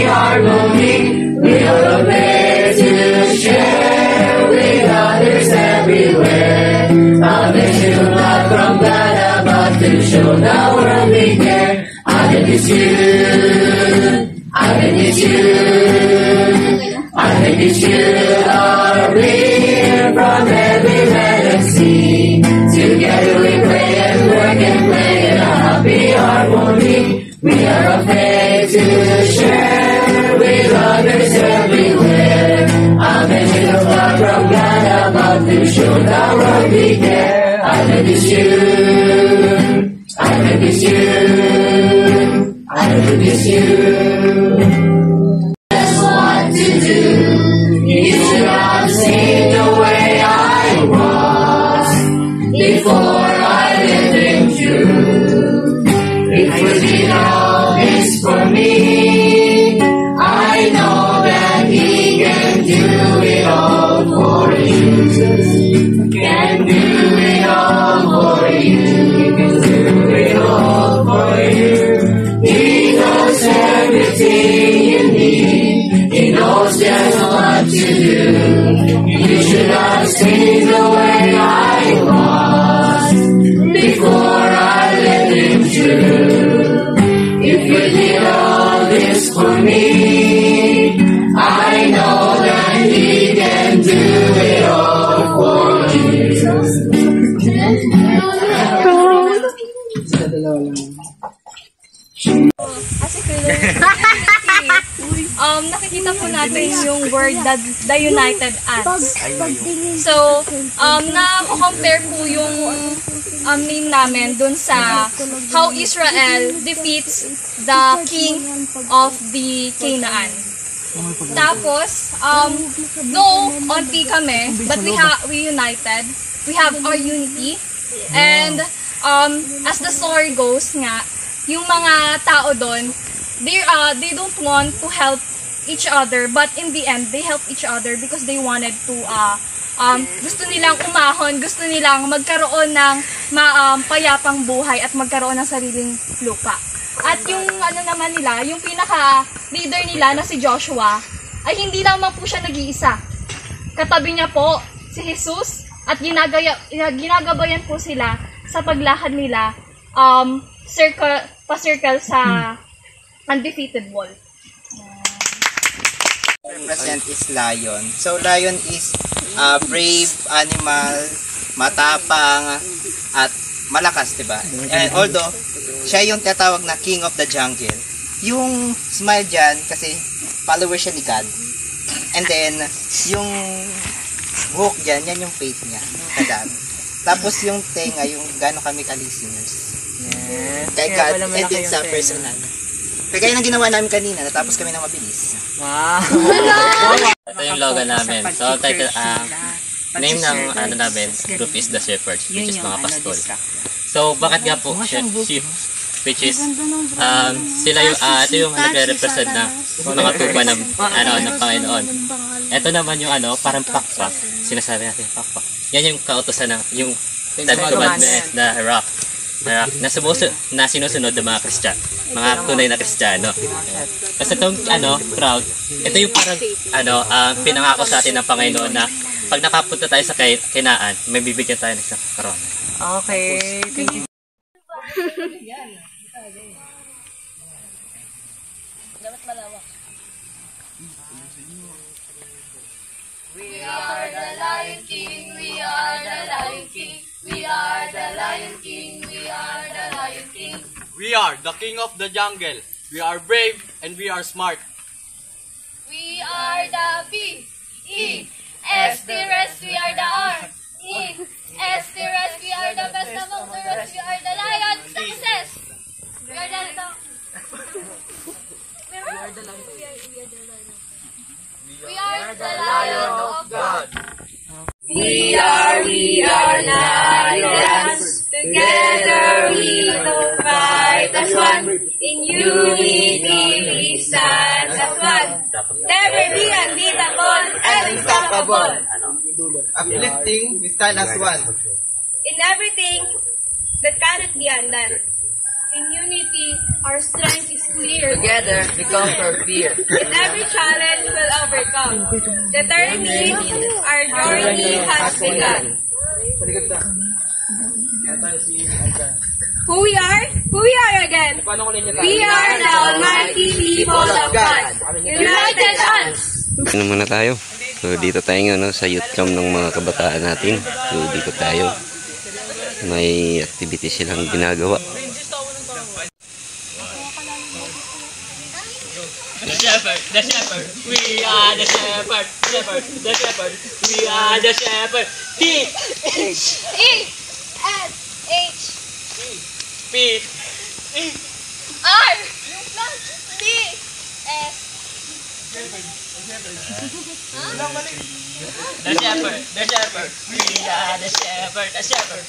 harmony, we are made to share with others everywhere. A mission of love from God above to show the world we care. I miss you, I miss you, I miss you, are here from every land and sea. Together we pray and work and play in a happy harmony. We are afraid to share with others everywhere. A mission of love from God above to show the world we care. I miss you, I miss you, I miss you. Just what to do. You should have seen the way I was before I lived in truth. If you did all this for me, I know that He can do it all for you. Can do it all for you. He can do it all for you. He knows everything you need. He knows just what to do. You should have seen the way I was before I lived in truth. If you did all this for me, I know that He can do it all for you. Nakikita po natin yung word the United Ants. So, na-compare po yung name namin dun sa how Israel defeats the king of the Canaan. Tapos, though onti kami, but we united. We have our unity. And as the story goes nga, yung mga tao doon, they don't want to help each other, but in the end, they help each other because they wanted to, gusto nilang umahon, gusto nilang magkaroon ng payapang buhay at magkaroon ng sariling lupa. At yung naman nila, yung pinaka-leader nila na si Joshua, ay hindi lamang po siya nag-iisa. Katabi niya po si Jesus at ginagabayan po sila sa paglakad nila pa-circle sa undefeated wall. Represent is lion. So lion is a brave animal, matapang at malakas, diba? And although siya yung tinatawag na king of the jungle. Yung smile dyan kasi follower siya ni God. And then yung buhok dyan, yan yung faith niya. Kadami. Tapos yung tenga, yung gano'n kami ka-listeners. Kay God, and then sa personal. Kaya yung ginawa namin kanina, natapos kami na mabilis. Wow! Ito yung logo namin. So, title, name ng namin, group is The Shepherds, which is mga pastol. So, bakit nga po sheep? Which is, sila yung, ito yung nagre-represent na mga tuba ng Panginoon. Ito naman yung parang pakpak. Sinasabi natin pakpak. Yan yung kautosan ng, yung Ten Commandments na rock. Na sinusunod ng mga Kristyan, mga tunay na Kristiyano. Kasi itong crowd, ito yung parang pinangako sa atin ng Panginoon na pag nakapunta tayo sa Kanaan, may bibigyan tayo ng isang corona. Okay, thank you. We are the Lion King, we are the Lion King. We are the Lion King, we are the Lion King. We are the king of the jungle. We are brave and we are smart. We are the B, E, S, the rest, we are the R, E, S, the rest, we are the best among the rest, we are the lion, success. We are the lion. We are the lion of God. We are lions. Together we will fight as one. In unity we stand as one. Never be unbeatable and unstoppable. Uplifting, we stand as one. In everything that cannot be undone. In unity, our strength is clear. Together, we conquer fear. In every challenge, we'll overcome. Determined, our journey has begun. Who we are? Who we are again? We are the almighty people of God. United us! Ano muna tayo? So dito tayo nga sa youth camp ng mga kabataan natin. So dito tayo. May activity silang ginagawa. The shepherd, we are the shepherd, the shepherd, we are the shepherd. T-H-E-S-H P-R-D-S The shepherd, we are the shepherd, the shepherd,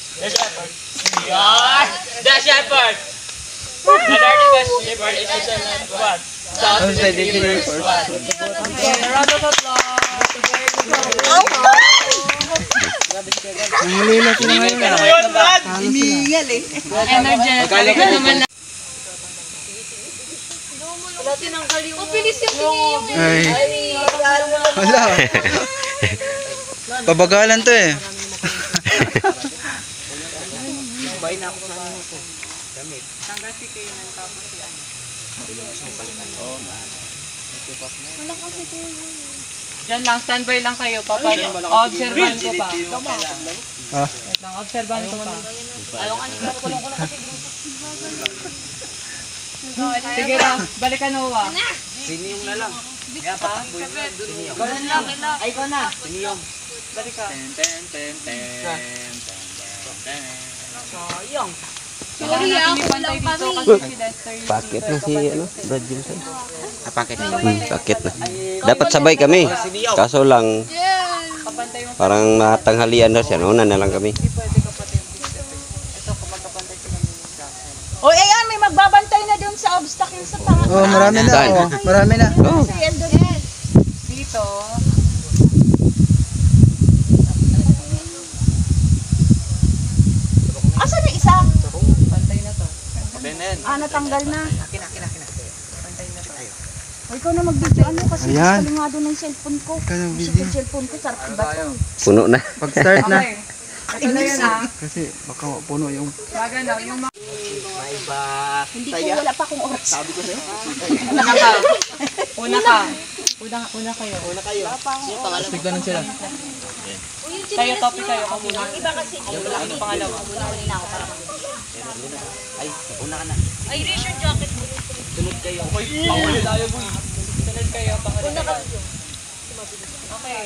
we are the shepherd. The darkest shepherd is the son of God. Round of Energetic naman na. Wala. Pabagalan to eh. Diyan lang, standby lang kayo. Observan ko pa. Observan ko pa. Sige lang, balikan mo ba? Siniyong na lang. Kaya pa, Ikaw lang. Ay, ikaw na. Siniyong. Balik ka. Sayang. Sorry kulang kami. Pakit na si Brad Gilson. Pakit na. Pakit na. Dapat sabay kami. Kaso lang parang matanghalian daw siya. Una na lang kami. O ayan, may magbabantay na doon sa obstacle sa pangat. Oh, marami na. Saan? Oh, marami na. Oh. Dito. Asan na isa? Pantay na to. Natanggal na. O ikaw na mag-video ano kasi Ayan. gusto nga doon ng cellphone ko. Ikaw na Gusto video. ko cellphone ko, sarap iba to. Puno na. Pag-start na. Okay. Ito na yun ha. Kasi baka puno yung... Maganda. Yung mga... Hindi ko, wala pa akong oras. Sabi ko sa'yo. Una ka. Una kayo. Tignan sila. Kayo, topic kayo. Iba kasi. Ano pangalawa? Una ako para Ay, una ka na. Ay, raise your jacket mo. Sunod kayo. Sunod kayo. Pangalawa. Okay.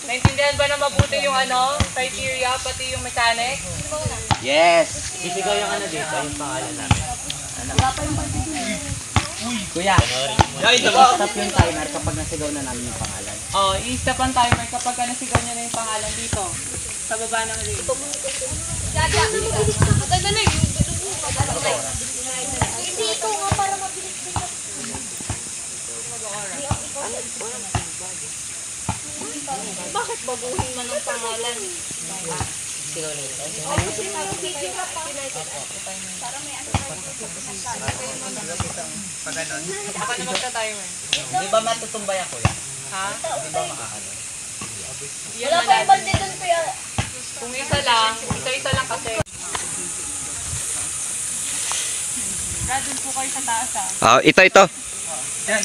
Naintindihan ba na mabuti yung criteria, pati yung mechanic? Yes! Sisigaw yung dito, yung pangalan namin. Kuya, i-stop yung timer kapag nasigaw na namin yung pangalan. Oh, i-stop ang timer kapag nasigaw niya na yung pangalan dito. Sa baba ng ring. Hindi ikaw nga para mabilis ko. Bakit baguhin man ang pangalan? Pag ganon. Ako na magta-timer. Di ba matutumbay ako yan? Ha? Di ba makakano? Wala pa yung balde doon kuya. Kung isa lang kasi. Doon po kayo sa taas ha. Ito. Yan,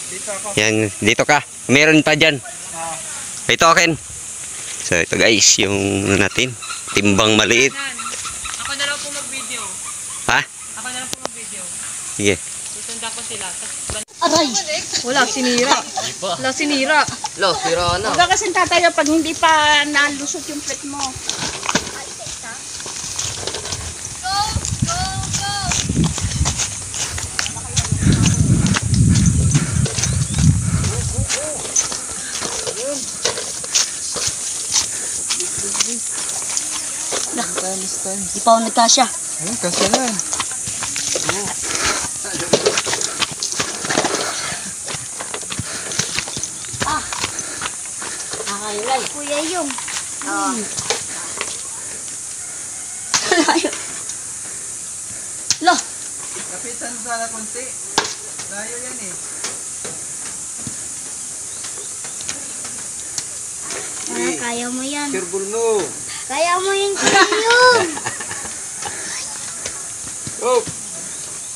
dito ako. Yan, dito ka. Meron pa dyan. Ito akin. So ito guys, yung natin. Timbang maliit. Ako na lang po mag-video. Ha? Ako na lang po mag-video. Sige. Susunda ko sila. Aray! Wala, sinira. Wala, sinira. Lo, sira na. Huwag ka kasing tatayo pag hindi pa nalusot yung plate mo. Di pa ako nagkasya. Ayun, kasi na. Kuya yung. Lo. bilisan sana konti. Layo yan eh. Kaya mo yan. Careful mo. Kaya mo yan, Kiyong. Oh.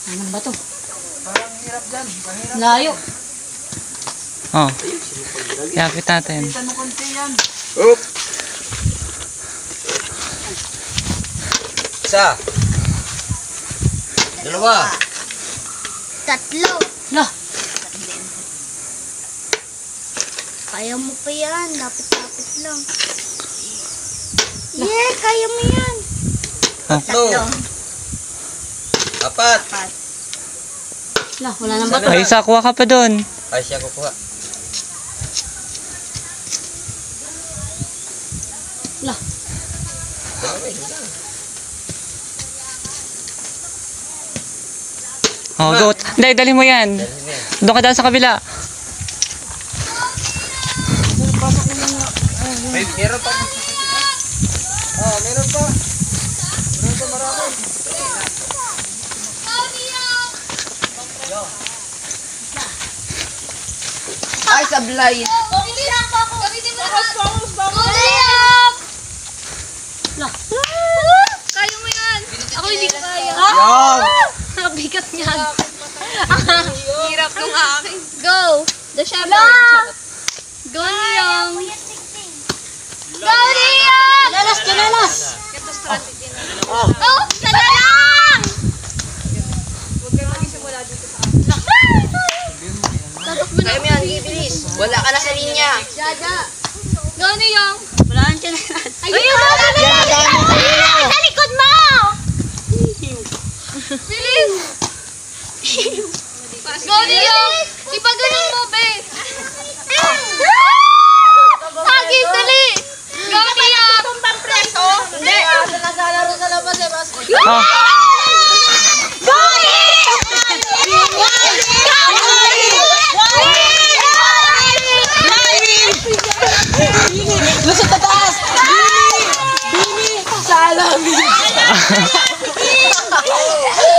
Ano ba to? Parang hirap dyan. Mahirap. Layo. Oh. Yapit natin. Bilisan mo konti yan. Oop. Isa. Dalawa. Tatlo. Lah. Kaya mo pa yan. Lapit-lapit lang. Yeah, kaya mo yan. Tatlo. Apat. Lah, wala nang bato. Ay, isa, kuha ka pa doon. Ay, siya kukuha. Lah. Oh, go. Dahil, dali mo yan. Doon ka daan sa kabila. May meron pa. Oh, meron pa. Meron pa marami. Ay, sablay. Kaya mo yan. Ako hindi ko kaya. Yan. Bigat niyan. Hirap nung akin. Go! The shepherd. Go, Niyong. Go, Niyong! Lalas, kinalas. Ito strategy na. Oh, sana lang! Huwag kayo mag-isimula dito sa akin. Tatakbo na. Kaya mo yan, ibilis. Wala ka na sa linya. Jaja. Go, Niyong. Wala nang kinalas. Ayun! Sa likod mo! Bilis! Go, Niyong! Ipagaling mo, be! Hagis, dali! Go, Niyong! Tumbang preso? Hindi! Naglalaro sa labas eh, mas. Oh. Go, Niyong! Lusot na taas! Bini! Sa alamin!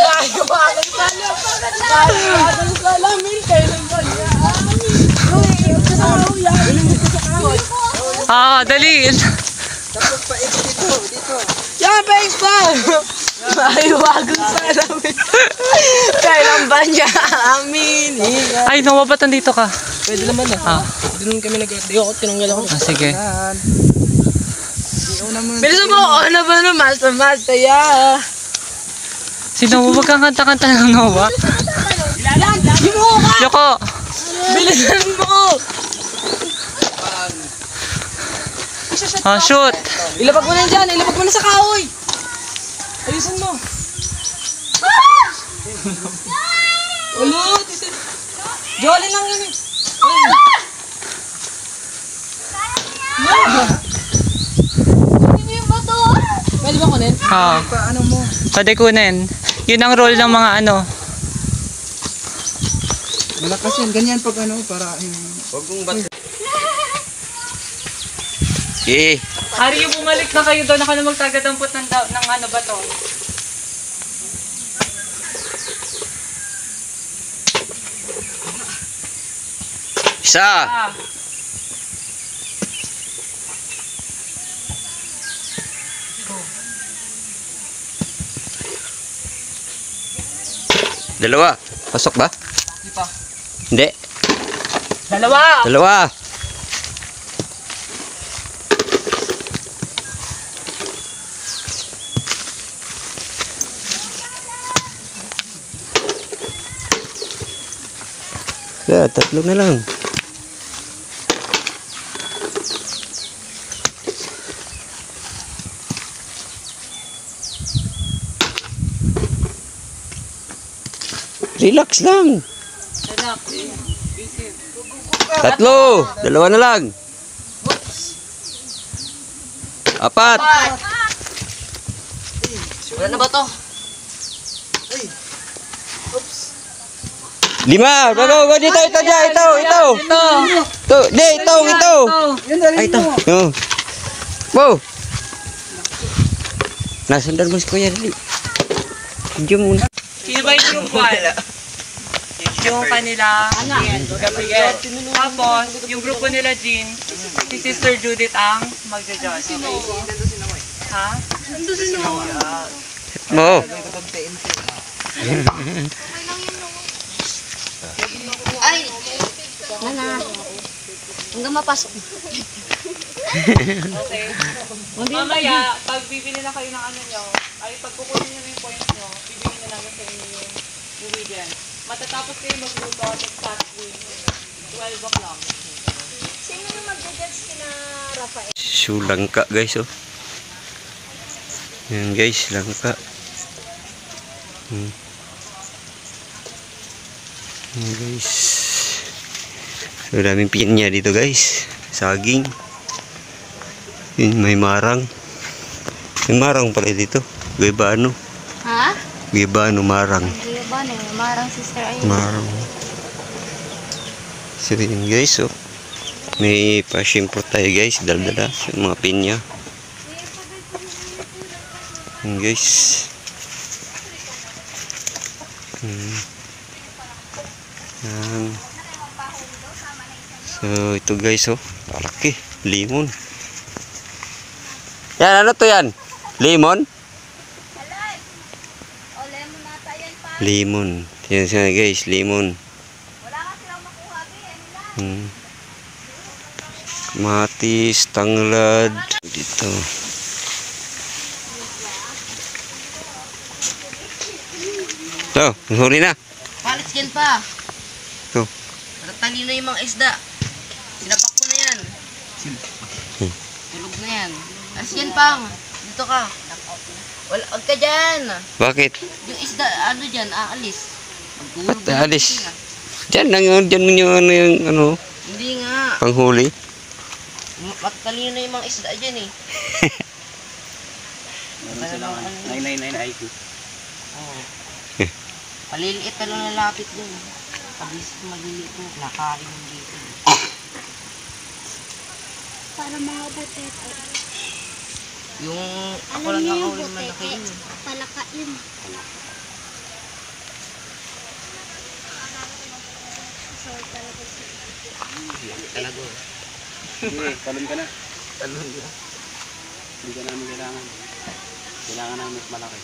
Bago-bago sa alamin! Kailan ba niya? Ah, dali. Tapos pa-X dito. Dito. Yan, pa-X pa! Bago sa alamin! Kailan ba niya? Amin! Ay, nawabatan dito ka. Pwede naman Ah, Di naman kami di ako tinanggal ako. sige. Bilisan mo! Ano ba naman? Masaya! Sino mo? Huwag kang kanta-kanta ng Noah. Yung mukha! Yoko. Bilisan mo! Ah, shoot. Ilapag mo na dyan! Ilapag mo na sa kahoy! Ayusin mo! Ulo! Jolly lang yun eh! Pwede ba kunin? Ah, Paano mo? pwede kunin. Yun ang role ng mga ano. Malakas yan. Ganyan pag ano, para Huwag mong bat. Okay. Hari, bumalik na kayo doon. Ako na magtagadampot ng ano ba to? Isa. Ah. Dalawa. Pasok ba? Hindi. Dalawa. Dalawa. Tatlo na lang. Relax lang. Tatlo. Dalawa na lang. Apat. Wala na ba to? Lima. Go dito. Ito. Ito. Ay, ito. Oh. Wow. Nasundal mo si Kuya Dali. Diyan muna. invite yung Juan. Yung kanila, Gabriel. Tapos, yung grupo nila Jean, si Sister Judith ang magja-judge. Ha? Mo. Ay! Nana. Hanggang mapasok. Okay. Mamaya, pag bibili na kayo ng ano nyo, ay pag kukunin nyo yung points nyo, bibili na namin sa inyo yung ingredients. Matatapos kayo magluto at exactly 12 o'clock. Sino yung mag-judge kina Rafael? So, langka guys, oh. Yan guys, langka. Yan guys. So, daming pinya dito guys. Saging. Yun, may marang. May marang pala dito. Guibano. Ha? Guibano, marang. Guibano, marang sister ayun. Marang. So, yun guys, oh. May passion fruit tayo guys. Daldala. Mga pinya. Yan guys. Yan. So, ito guys, oh. Laki. Limon. Yan, ano to yan? Limon? Limon. Yan siya guys, limon. Matis, tanglad. Dito. So, huli na. Palit yan pa. Ito. Natatali na yung mga isda. Sinapak ko na yan. Tulog na yan. As yan pang. Dito ka. Wala, huwag ka dyan. Bakit? Yung isda, ano dyan, aalis. Ba't aalis? Diyan lang yun. Diyan yung ano yung ano. Hindi nga. Panghuli. Matatali na yung mga isda dyan eh. Meron silang 999 IQ. Oo. Paliliit na lang nalapit dun. Pabis maliliit mo, nakain yung dito. Para mga potato. Yung ako lang nakahuli malaki yun. Palaka yun. Talago. Sige, talon ka na. Talon ka. Hindi ka namin kailangan. Kailangan namin mas malaki.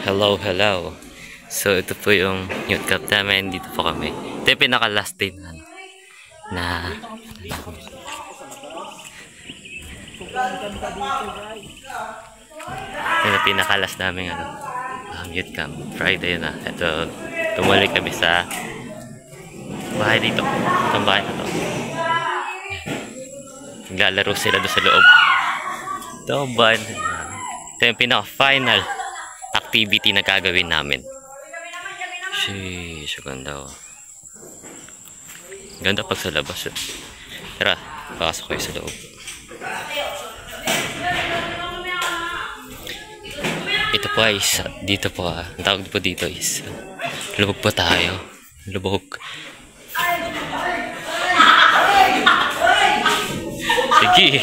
Hello, hello. So, ito po yung youth cup namin. Dito po kami. Ito yung pinaka-last day na ito yung pinaka-last namin youth camp. Friday na. Ito, tumuloy kami sa bahay dito. Itong bahay na to. Naglalaro sila doon sa loob. Ito, bad. Ito yung pinaka-final activity na gagawin namin. Sheesh, ganda oh. Ganda pag sa labas. Tara, pasok kayo sa loob. Ito po ay dito po ang tawag po dito is lubog po tayo. Lubog. Sige.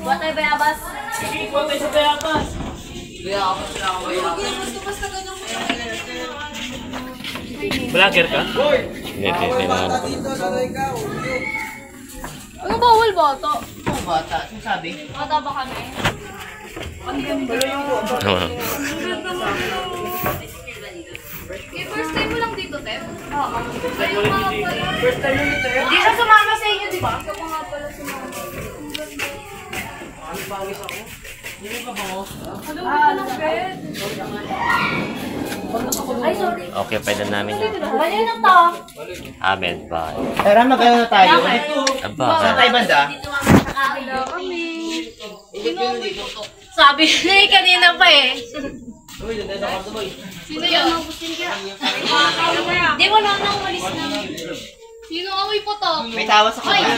Buat tayo bayabas. Buat tayo sa bayabas. Vlogger ka? Dito, ikaw. bawal bata. Oo, bata. Sinasabi. Bata ba kami? Ang ganda. First time mo lang dito, Tef? Oo. Ayun nga pala. First time mo dito eh. Hindi siya sumama sa inyo, di ba? Ikaw pa nga pala sumama. Ano pawis ako? Hindi ka ba mo? Ano ba ng bed? Ay, sorry. Okay, pwede namin yan. Balik na to. Amen, bye. Tara, magkano na tayo? Aba, Saan tayo banda? Hello kami. Sabi niya kanina pa eh. Sino yun? Di, wala na, umalis na. Sino amoy po to? May tawa sa kanya.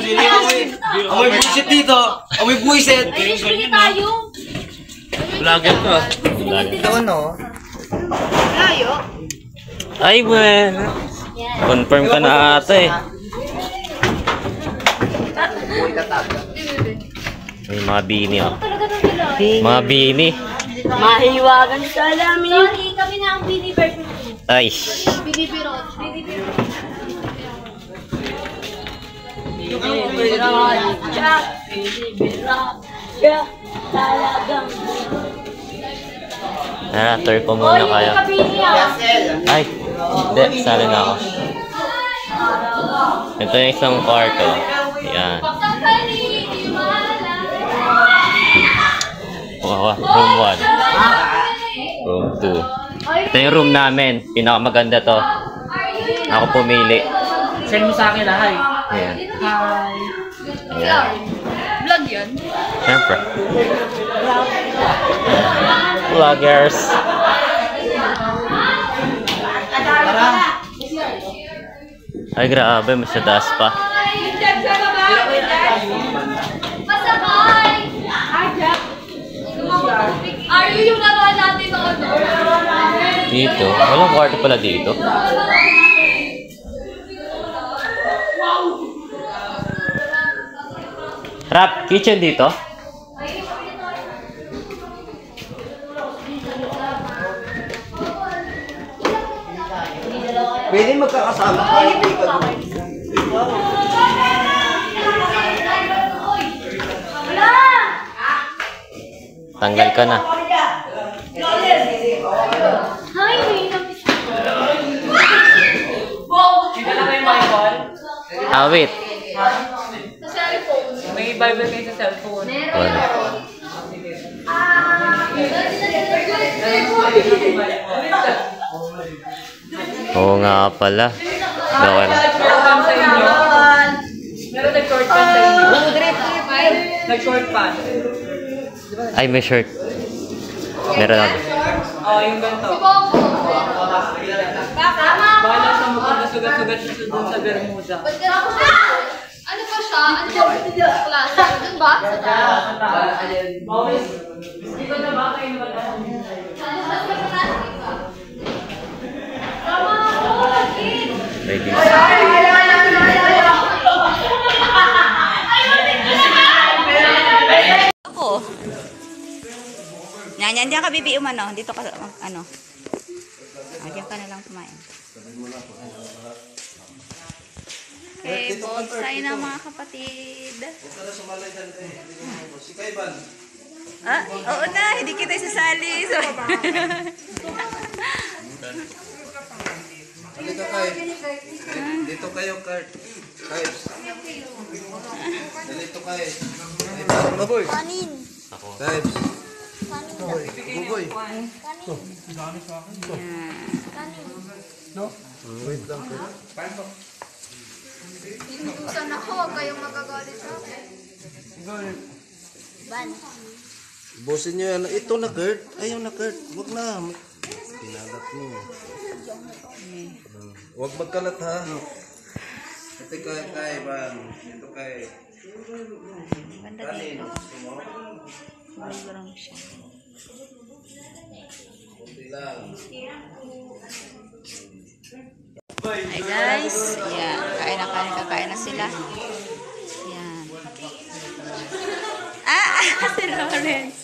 Amoy buwisit dito! Amoy buwisit! Ay, hindi tayo. vlogger to. Ito ano? Layo. Ay, bueno. Confirm ka na ata eh. Buhay tatag. May mga bini oh. Mga bini. Mahiwagan sa lamin. Sorry, kami na ang Bini version 2. Ay. Bini Birot. Bini Birot. Tara, tour ko muna kayo. Ay, hindi. Sali na ako. Ito yung isang kwarto. Yan. Wow, room 1. Room 2. Ito yung room namin. Pinakamaganda to. Ako pumili. Send mo sa akin lahat. Ayan. Hi. Ayan. Vlog yan? Siyempre. Vloggers. Ay, grabe. Mas taas pa. Pasakay! Are you yung laruan natin na ano? Dito. Walang kwarto pala dito. Rap, kitchen dito? Pwede magkakasama tayo. Tanggal ka na. Hi, Dito na kayo Michael. Wait. sa cellphone. May Bible kayo sa cellphone. Wala. Oo nga pala. Gawin. Short pan sa inyo. Meron nag-short pan sa inyo. Nag-short pan. Ay, may shirt. Meron ako. Oo, yung ganito. Baka nasa mukha na sugat-sugat siya doon sa Bermuda. Ano pa siya? Ano ba klase? Doon ba? Dito na ba kayo naman? Ready. Ako. Yan, diyan ka bibi umano. Dito ka, ano. Diyan ka na lang kumain. Okay, bonsai na mga kapatid. Ah, oo na, hindi kita isasali. Dito kayo. Dito kayo, Kurt. Kayo. Dito kayo. Maboy. Kanin. Kayo. Kanin. Buboy. No? Wait lang, Kurt. Inutusan ako, huwag kayong magagalit sa akin. Ban. Bosin nyo yan. Ito na, Kurt. Ayaw na, Kurt. Huwag na. Pinalat mo. Huwag magkalat, ha? Ito kay Ban. Ito kay... Banda dito. Marang siya. Kunti lang. Hi guys. Yan. Kakain na sila. Yan. Si Lawrence.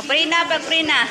Pray na, pag-pray na.